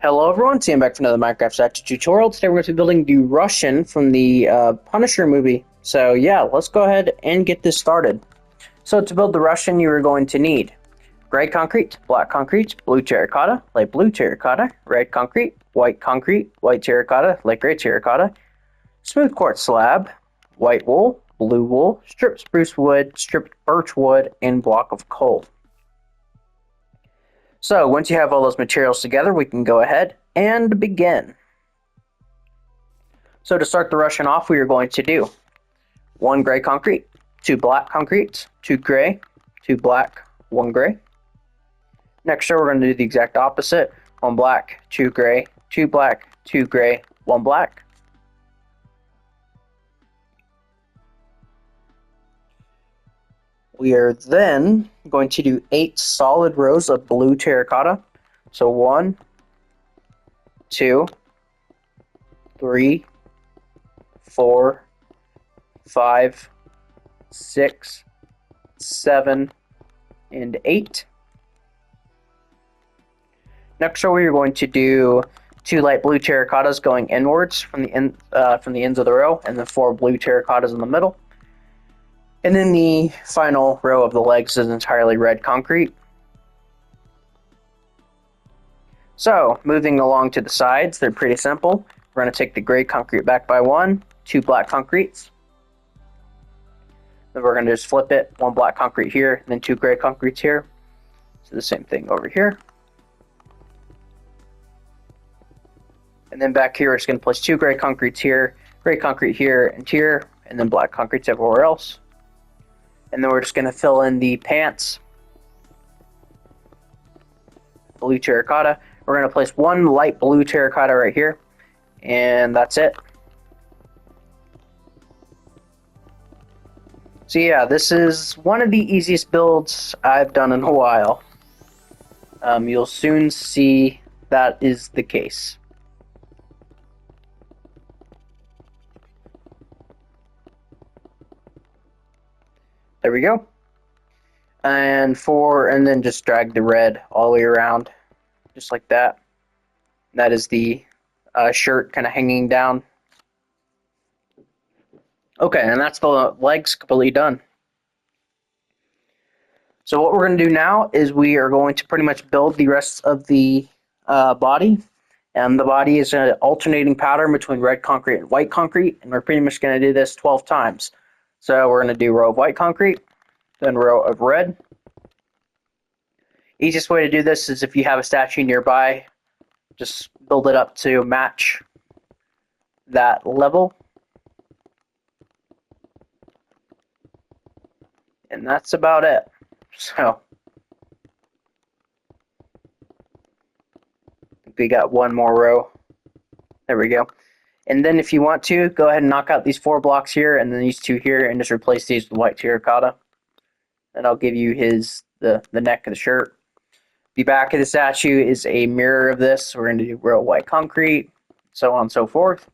Hello everyone, Sam back for another Minecraft Statue tutorial. Today we're going to be building the Russian from the Punisher movie. So yeah, let's go ahead and get this started. So to build the Russian, you are going to need gray concrete, black concrete, blue terracotta, light blue terracotta, red concrete, white white terracotta, light gray terracotta, smooth quartz slab, white wool, blue wool, stripped spruce wood, stripped birch wood, and block of coal. So once you have all those materials together, we can go ahead and begin. So to start the Russian off, we are going to do 1 gray concrete, 2 black concrete, 2 gray, 2 black, 1 gray. Next we're going to do the exact opposite. 1 black, 2 gray, 2 black, 2 gray, 1 black. We are then going to do 8 solid rows of blue terracotta. So 1, 2, 3, 4, 5, 6, 7, and 8. Next row, we're going to do 2 light blue terracottas going inwards from the ends of the row, and then 4 blue terracottas in the middle. And then the final row of the legs is entirely red concrete. So, moving along to the sides, they're pretty simple. We're going to take the gray concrete back by 1, 2 black concretes. Then we're going to just flip it, 1 black concrete here, and then 2 gray concretes here. So the same thing over here. And then back here, we're just going to place 2 gray concretes here, and then black concretes everywhere else. And then we're just going to fill in the pants. Blue terracotta. We're going to place 1 light blue terracotta right here. And that's it. So yeah, this is one of the easiest builds I've done in a while. You'll soon see that is the case. There we go. And then just drag the red all the way around, just like that. That is the shirt kind of hanging down. Okay, and that's the legs completely done. So what we're going to do now is we are going to pretty much build the rest of the body. And the body is an alternating pattern between red concrete and white concrete. And we're pretty much going to do this 12 times. So we're going to do row of white concrete, then row of red. Easiest way to do this is if you have a statue nearby, just build it up to match that level. And that's about it. So we got 1 more row. There we go. And then if you want to, go ahead and knock out these 4 blocks here and then these 2 here and just replace these with white terracotta. And I'll give you the neck of the shirt. The back of the statue is a mirror of this. We're going to do row white concrete, so on and so forth.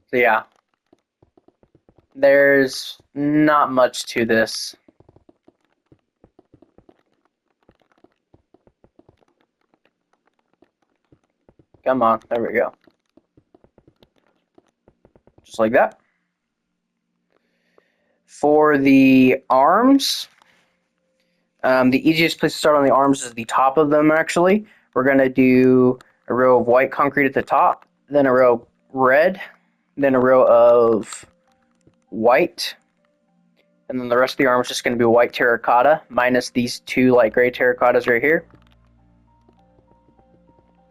So yeah, there's not much to this. Come on, there we go. Just like that. For the arms, the easiest place to start on the arms is the top of them, actually. We're going to do a row of white concrete at the top, then a row of red, then a row of white, and then the rest of the arm is just going to be white terracotta, minus these 2 light gray terracottas right here.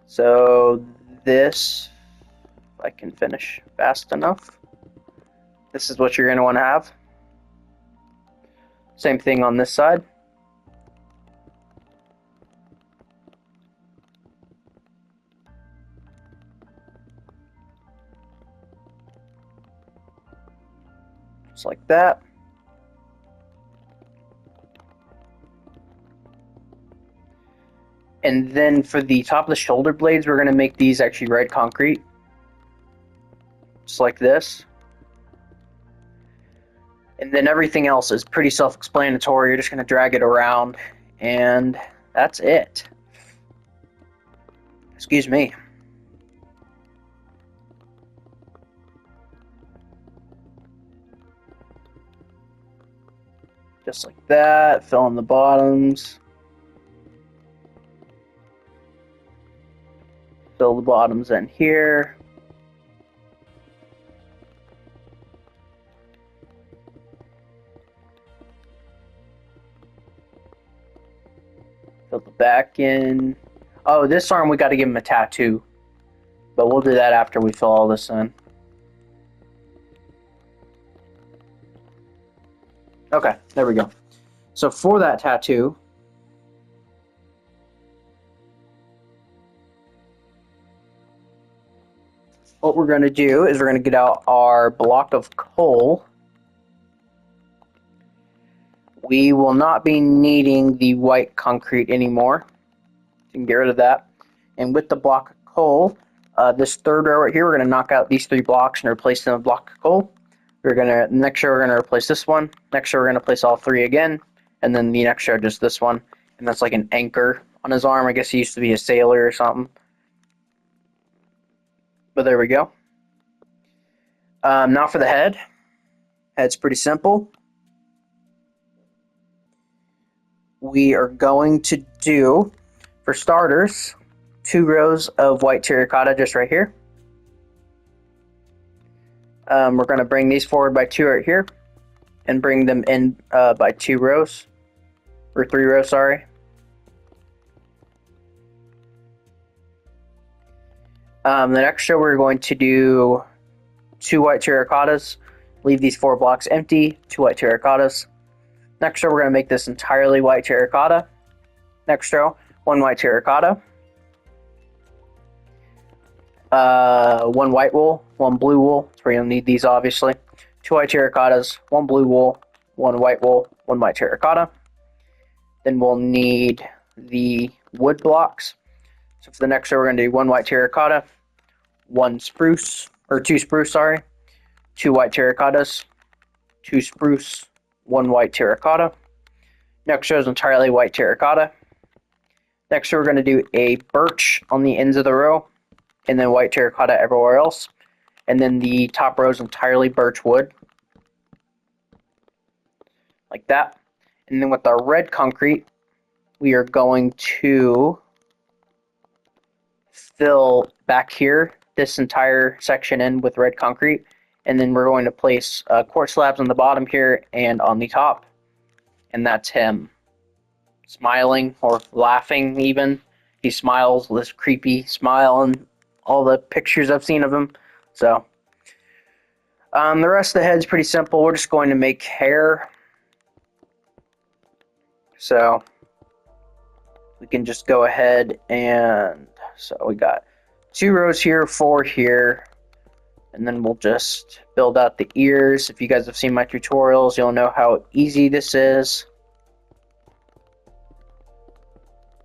So this, if I can finish fast enough, this is what you're going to want to have. Same thing on this side. Just like that. And then for the top of the shoulder blades, we're going to make these actually red concrete. Just like this. And then everything else is pretty self-explanatory. You're just going to drag it around, and that's it. Excuse me. Just like that, fill in the bottoms. Fill the bottoms in here. Fill the back in. Oh, this arm we got to give him a tattoo. But we'll do that after we fill all this in. Okay, there we go. So for that tattoo, what we're going to do is we're going to get out our block of coal. We will not be needing the white concrete anymore. You can get rid of that. And with the block of coal, this third row right here, we're going to knock out these 3 blocks and replace them with block of coal. Next row, we're going to replace this one. Next row, we're going to place all 3 again. And then the next row, just this one. And that's like an anchor on his arm. I guess he used to be a sailor or something. But there we go. Now for the head. Head's pretty simple. We are going to do, for starters, 2 rows of white terracotta just right here. We're going to bring these forward by 2 right here and bring them in by 2 rows, or 3 rows, sorry. The next row we're going to do 2 white terracottas, leave these 4 blocks empty, 2 white terracottas. Next row we're going to make this entirely white terracotta. Next row, 1 white terracotta. 1 white wool, 1 blue wool. So we're going to need these obviously. 2 white terracottas, 1 blue wool, 1 white wool, 1 white terracotta. Then we'll need the wood blocks. So for the next row we're going to do 1 white terracotta, 1 spruce, or 2 spruce, sorry. 2 white terracottas, 2 spruce, 1 white terracotta. Next row is entirely white terracotta. Next row we're going to do a birch on the ends of the row, and then white terracotta everywhere else. And then the top row is entirely birch wood. Like that. And then with our red concrete, we are going to fill back here this entire section in with red concrete. And then we're going to place quartz slabs on the bottom here and on the top. And that's him. Smiling or laughing even. He smiles with this creepy smile and all the pictures I've seen of him. So the rest of the head's pretty simple. We're just going to make hair. So we can just go ahead and, so we got 2 rows here, 4 here, and then we'll just build out the ears. If you guys have seen my tutorials, you'll know how easy this is.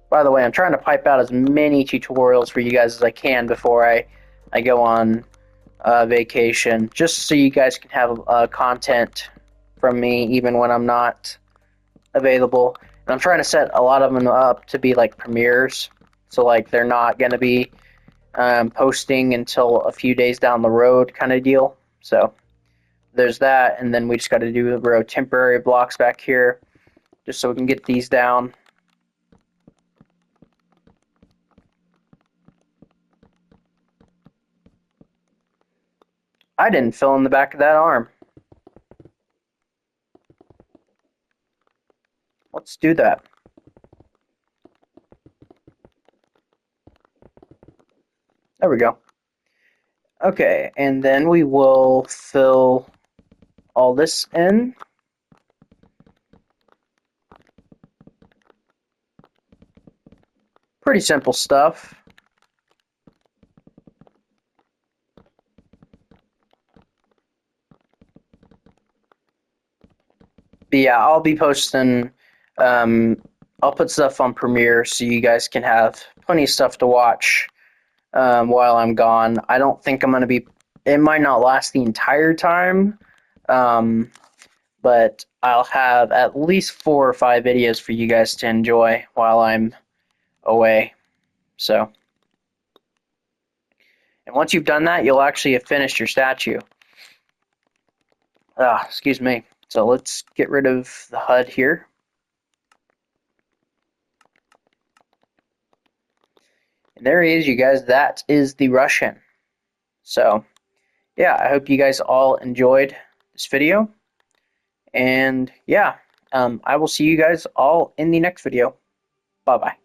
By the way, I'm trying to pipe out as many tutorials for you guys as I can before I go on vacation, just so you guys can have content from me even when I'm not available. And I'm trying to set a lot of them up to be like premieres, so like they're not going to be posting until a few days down the road kind of deal. So there's that, and then we just got to do a row of temporary blocks back here just so we can get these down. I didn't fill in the back of that arm. Let's do that. There we go. Okay, and then we will fill all this in. Pretty simple stuff. But yeah, I'll be posting, I'll put stuff on Premiere so you guys can have plenty of stuff to watch while I'm gone. I don't think I'm going to be, it might not last the entire time, but I'll have at least 4 or 5 videos for you guys to enjoy while I'm away. So And once you've done that, you'll actually have finished your statue. Excuse me. So let's get rid of the HUD here. And there he is, you guys. That is the Russian. So, yeah, I hope you guys all enjoyed this video. And, yeah, I will see you guys all in the next video. Bye-bye.